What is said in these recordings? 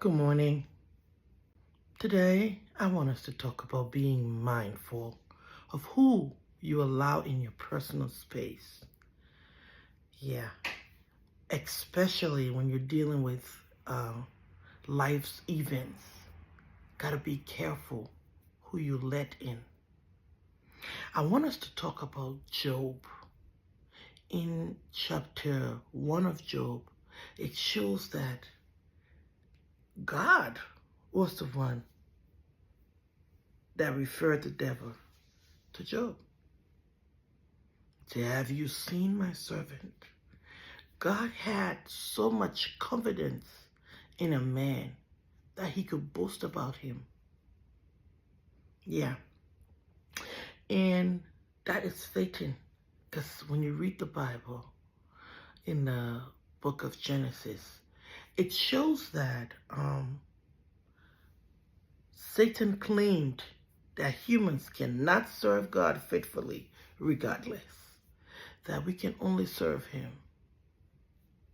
Good morning. Today, I want us to talk about being mindful of who you allow in your personal space. Yeah, especially when you're dealing with life's events. Gotta be careful who you let in. I want us to talk about Job. In chapter 1 of Job, it shows that God was the one that referred the devil to Job. Say, have you seen my servant? God had so much confidence in a man that he could boast about him. Yeah. And that is Satan. Because when you read the Bible in the book of Genesis, it shows that Satan claimed that humans cannot serve God faithfully regardless. That we can only serve him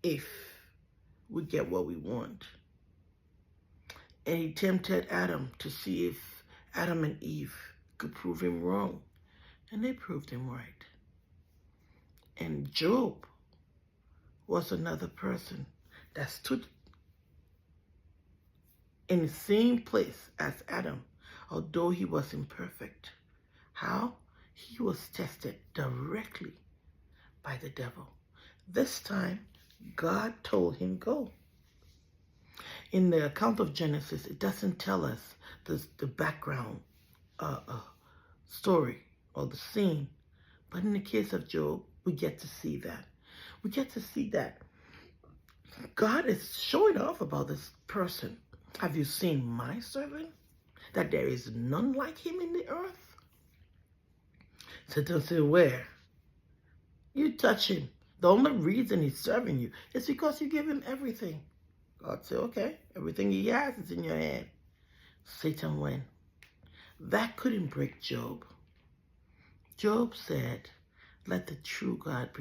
if we get what we want. And he tempted Adam to see if Adam and Eve could prove him wrong. And they proved him right. And Job was another person that stood in the same place as Adam, although he was imperfect. How? He was tested directly by the devil. This time, God told him, go. In the account of Genesis, it doesn't tell us the background story or the scene. But in the case of Job, we get to see that. We get to see that God is showing off about this person. Have you seen my servant? That there is none like him in the earth? Satan said, where? You touch him. The only reason he's serving you is because you give him everything. God said, okay, everything he has is in your hand. Satan went. That couldn't break Job. Job said, let the true God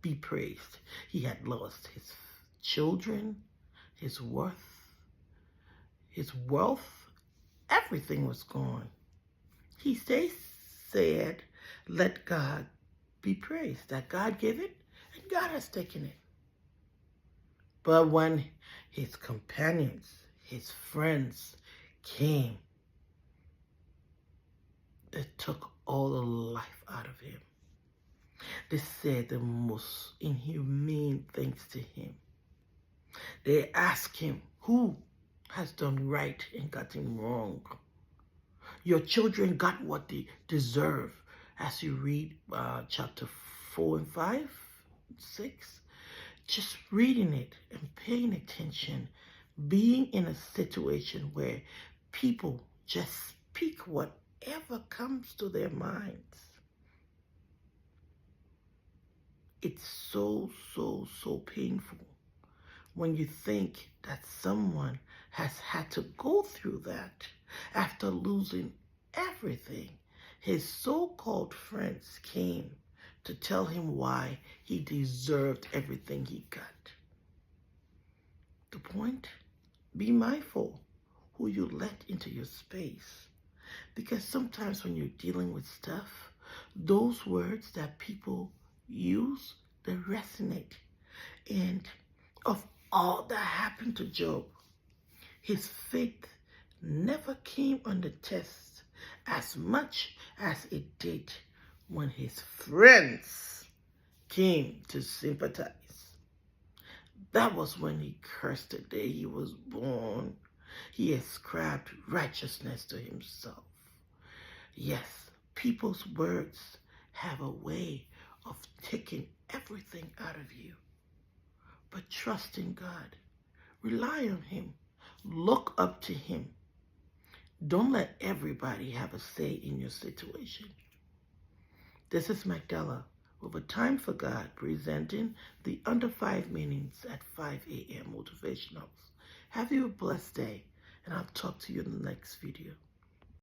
be praised. He had lost his children, his worth, his wealth. Everything was gone. He said, let God be praised. That God gave it and God has taken it. But when his companions, his friends came, they took all the life out of him. They said the most inhumane things to him. They asked him, who has done right and gotten wrong? Your children got what they deserve. As you read chapter 4 and 5, 6, just reading it and paying attention, being in a situation where people just speak whatever comes to their minds. It's so painful when you think that someone has had to go through that after losing everything. His so-called friends came to tell him why he deserved everything he got. The point? Be mindful who you let into your space. Because sometimes when you're dealing with stuff, those words that people use, they resonate. And of all that happened to Job, his faith never came under test as much as it did when his friends came to sympathize. That was when he cursed the day he was born. He ascribed righteousness to himself. Yes, people's words have a way of taking everything out of you. But trust in God. Rely on him. Look up to him. Don't let everybody have a say in your situation. This is Magdala with a Time for God presenting the Under 5 Meanings at 5 a.m. Motivationals. Have you a blessed day, and I'll talk to you in the next video.